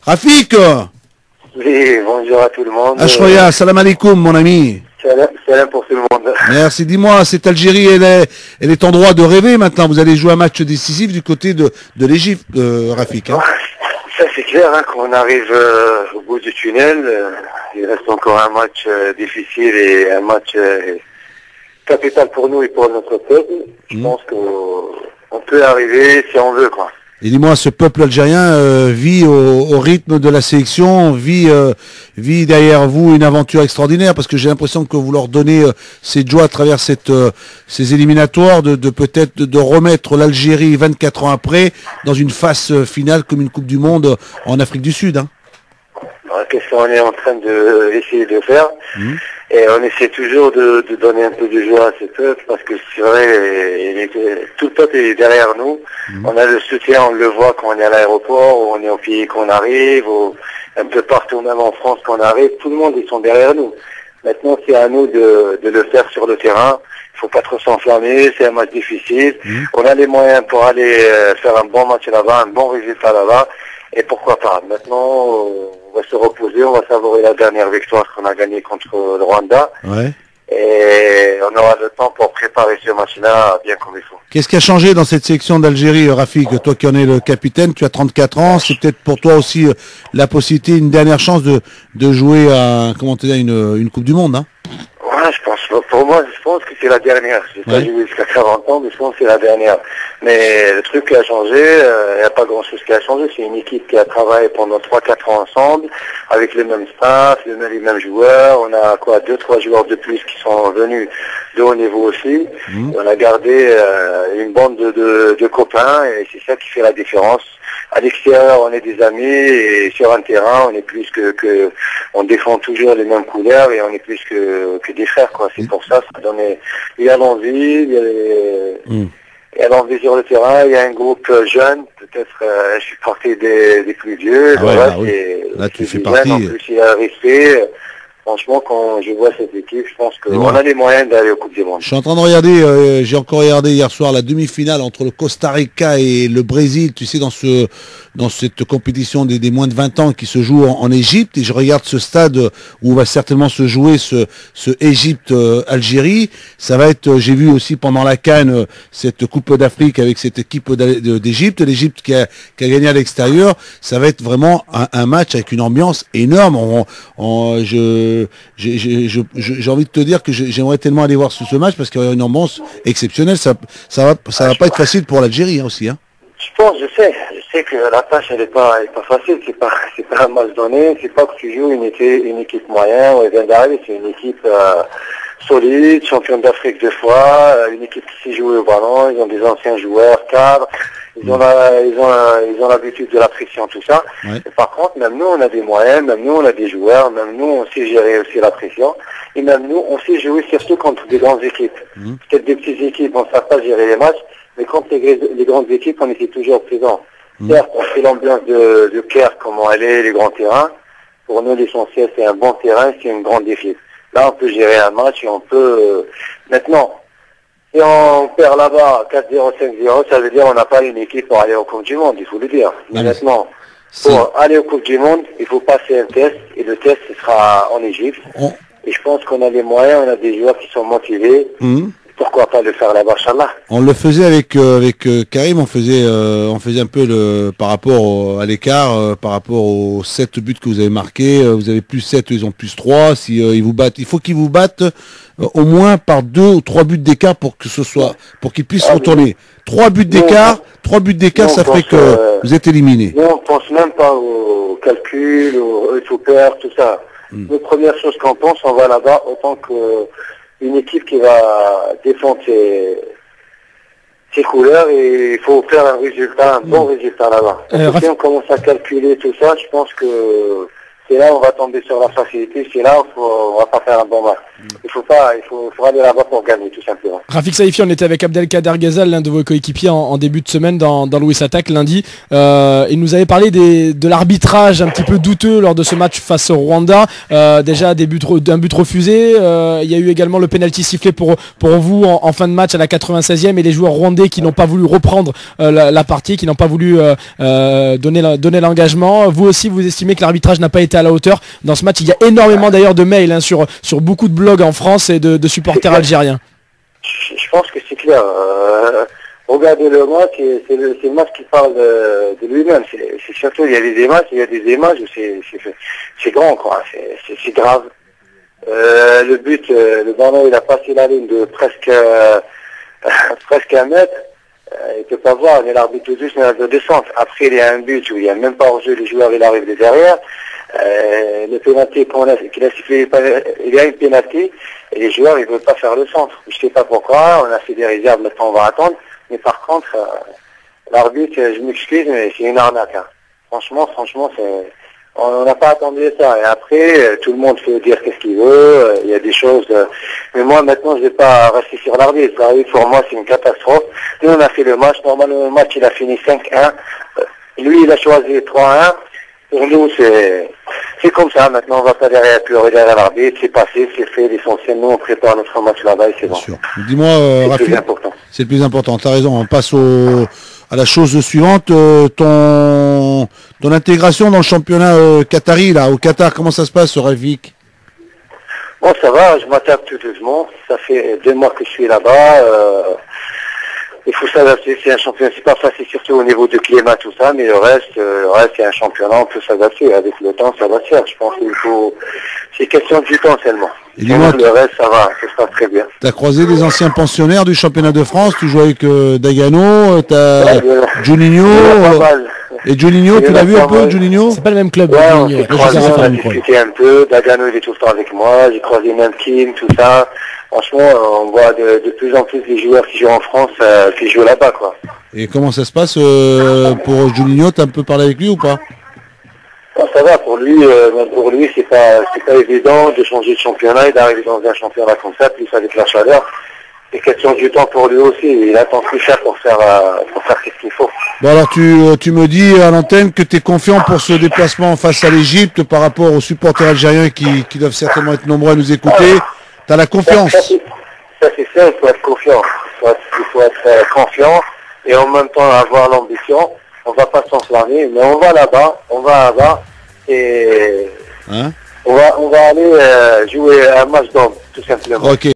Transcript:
Rafik. Oui, bonjour à tout le monde. Ashroya, salam alaikum mon ami. Salam pour tout le monde. Merci, dis-moi, cette Algérie, elle est en droit de rêver maintenant. Vous allez jouer un match décisif du côté de l'Égypte, Rafik. Hein. Ça c'est clair, hein, qu'on arrive au bout du tunnel. Il reste encore un match difficile et un match capital pour nous et pour notre peuple. Je pense qu'on peut arriver si on veut, quoi. Et dis-moi, ce peuple algérien vit au rythme de la sélection, vit derrière vous une aventure extraordinaire, parce que j'ai l'impression que vous leur donnez cette joie à travers ces éliminatoires, de peut-être de remettre l'Algérie 24 ans après dans une phase finale comme une Coupe du Monde en Afrique du Sud. Hein. Qu'est-ce qu'on est en train d'essayer de faire et on essaie toujours de donner un peu de joie à ce peuple, parce que c'est vrai, tout le peuple est derrière nous. On a le soutien, on le voit quand on est à l'aéroport, ou on est au pays qu'on arrive, ou un peu partout, même en France qu'on arrive, tout le monde, ils sont derrière nous. Maintenant, c'est à nous de le faire sur le terrain. Il faut pas trop s'enflammer, c'est un match difficile. On a les moyens pour aller faire un bon match là-bas, un bon résultat là-bas, et pourquoi pas. Maintenant, on va se reposer, on va savourer la dernière victoire qu'on a gagnée contre le Rwanda. Ouais. Et on aura le temps pour préparer ce match-là bien comme il faut. Qu'est-ce qui a changé dans cette sélection d'Algérie, Rafik? Toi qui en es le capitaine, tu as 34 ans, c'est peut-être pour toi aussi la possibilité, une dernière chance de jouer à, comment te dire, une Coupe du Monde, hein? Ouais, pour moi, je pense que c'est la dernière. Je n'ai pas joué jusqu'à 40 ans, mais je pense que c'est la dernière. Mais le truc qui a changé, il n'y a pas grand-chose qui a changé. C'est une équipe qui a travaillé pendant 3-4 ans ensemble, avec les mêmes staffs, les mêmes joueurs. On a 2-3 joueurs de plus qui sont venus de haut niveau aussi. On a gardé une bande de copains, et c'est ça qui fait la différence. À l'extérieur, on est des amis, et sur un terrain, on est plus que on défend toujours les mêmes couleurs, et on est plus que des frères, quoi. C'est pour ça, il y a l'envie, il y a l'envie sur le terrain, il y a un groupe jeune, peut-être, je suis parti des plus vieux, là tu fais partie. En plus, il y a un respect. Franchement, quand je vois cette équipe, je pense qu'on a les moyens d'aller au Coupe du Monde. Je suis en train de regarder, j'ai encore regardé hier soir la demi-finale entre le Costa Rica et le Brésil, tu sais, dans cette compétition des moins de 20 ans qui se joue en Égypte, et je regarde ce stade où va certainement se jouer ce Égypte-Algérie. Ça va être, j'ai vu aussi pendant la CAN cette Coupe d'Afrique avec cette équipe d'Égypte, l'Égypte qui a gagné à l'extérieur. Ça va être vraiment un match avec une ambiance énorme. J'ai envie de te dire que j'aimerais tellement aller voir ce match, parce qu'il y aura une ambiance exceptionnelle. Ça va pas être facile pour l'Algérie aussi. Hein. Je sais que la tâche elle est pas facile. C'est pas un match donné. C'est pas que tu joues une équipe moyenne. Elle vient d'arriver, c'est une équipe solide, championne d'Afrique 2 fois, une équipe qui sait jouer au ballon. Ils ont des anciens joueurs, cadres. Ils ont l'habitude de la pression, tout ça. Ouais. Et par contre, même nous, on a des moyens, même nous, on a des joueurs, même nous, on sait gérer aussi la pression. Et même nous, on sait jouer surtout contre des grandes équipes. Peut-être des petites équipes, on ne sait pas gérer les matchs, mais contre les grandes équipes, on était toujours présents. Certes, on fait l'ambiance de Caire, comment elle est, les grands terrains. Pour nous, l'essentiel, c'est un bon terrain, c'est une grande équipe. Là, on peut gérer un match et on peut... Maintenant, si on perd là-bas 4-0, 5-0, ça veut dire qu'on n'a pas une équipe pour aller au Coupe du Monde, il faut le dire. Mais maintenant, pour aller au Coupe du Monde, il faut passer un test, et le test, ce sera en Égypte. Et je pense qu'on a les moyens, on a des joueurs qui sont motivés. Pourquoi pas le faire là-bas, Inch'Allah. On le faisait avec Karim, on faisait un peu par rapport à l'écart, par rapport aux 7 buts que vous avez marqués. Vous avez plus 7, ils ont plus 3. Si ils vous battent, il faut qu'ils vous battent au moins par 2 ou 3 buts d'écart pour qu'ils puissent retourner. 3 buts d'écart, ça ferait que vous êtes éliminé. Nous, on pense même pas au calcul, au tout perdre, tout ça. La première chose qu'on pense, on va là-bas autant que une équipe qui va défendre ses couleurs, et il faut faire un résultat, un bon résultat là-bas. Si on commence à calculer tout ça, je pense que c'est là où on va tomber sur la facilité, c'est là où on va pas faire un bon match. Il faut aller là-bas pour gagner, tout simplement. Rafik Saifi, on était avec Abdelkader Ghazal, l'un de vos coéquipiers en début de semaine dans Louis Attaque lundi. Il nous avait parlé de l'arbitrage un petit peu douteux lors de ce match face au Rwanda. Déjà un but refusé. Il y a eu également le penalty sifflé pour vous en fin de match à la 96e et les joueurs rwandais qui n'ont pas voulu reprendre la partie, qui n'ont pas voulu donner l'engagement. Vous aussi, vous estimez que l'arbitrage n'a pas été à la hauteur dans ce match. Il y a énormément d'ailleurs de mails sur beaucoup de blogs en France et de supporters algériens. Je pense que c'est clair. Regardez le match, c'est le match qui parle de lui-même. C'est surtout, il y a des images où c'est grand, quoi. C'est grave. Le but, le ballon, il a passé la ligne de presque 1 mètre. Il ne peut pas voir, ni l'arbitre de juste, ni l'arbitre de descente. Après, il y a un but où il n'y a même pas hors-jeu, les joueurs, il arrive de derrière. Le pénalty qu'il a sifflé, il y a une pénalty et les joueurs ils veulent pas faire le centre. Je sais pas pourquoi, on a fait des réserves, maintenant on va attendre. Mais par contre, l'arbitre, je m'excuse, mais c'est une arnaque. Hein. Franchement, on n'a pas attendu ça. Et après, tout le monde peut dire qu'est-ce qu'il veut. Il y a des choses. Mais moi maintenant, je vais pas rester sur l'arbitre. L'arbitre pour moi c'est une catastrophe. Nous on a fait le match. Normalement le match il a fini 5-1. Lui il a choisi 3-1. Pour nous, c'est comme ça. Maintenant, on va pas pleurer derrière l'arbitre. C'est passé, c'est fait. L'essentiel, nous, on prépare notre match là-bas et c'est bon. Dis-moi, Rafik, c'est le plus important. Tu as raison. On passe à la chose suivante. Ton intégration dans le championnat qatari, là, au Qatar, comment ça se passe, Rafik? Bon, ça va. Je m'attaque tout doucement. Ça fait 2 mois que je suis là-bas. Il faut s'adapter, c'est un championnat, c'est pas facile, surtout au niveau du climat, tout ça, mais le reste, c'est un championnat, on peut s'adapter. Avec le temps, ça va se faire. Je pense qu'il faut, c'est question du temps seulement. Et dis-moi, le reste, ça va, ça se passe très bien. T'as croisé des anciens pensionnaires du championnat de France, tu joues avec Dagano, t'as Juninho, et Juninho, tu l'as vu un peu, Juninho? C'est pas le même club. Ouais, on s'est croisé, on a discuté un peu, Dagano, il est tout le temps avec moi, j'ai croisé même Kim, tout ça. Franchement, on voit de plus en plus les joueurs qui jouent en France, qui jouent là-bas, quoi. Et comment ça se passe pour Juninho? T'as un peu parlé avec lui ou pas? Non, ça va, pour lui, c'est pas évident de changer de championnat et d'arriver dans un championnat comme ça, plus avec la chaleur. C'est question du temps pour lui aussi, il attend plus cher pour faire ce qu'il faut. Bon alors tu me dis à l'antenne que tu es confiant pour ce déplacement face à l'Égypte par rapport aux supporters algériens qui doivent certainement être nombreux à nous écouter. T'as la confiance. Ça c'est ça, il faut être confiant. Il faut être confiant et en même temps avoir l'ambition. On va pas s'enflammer, mais on va là-bas et on va aller jouer un match d'homme, tout simplement. Ok.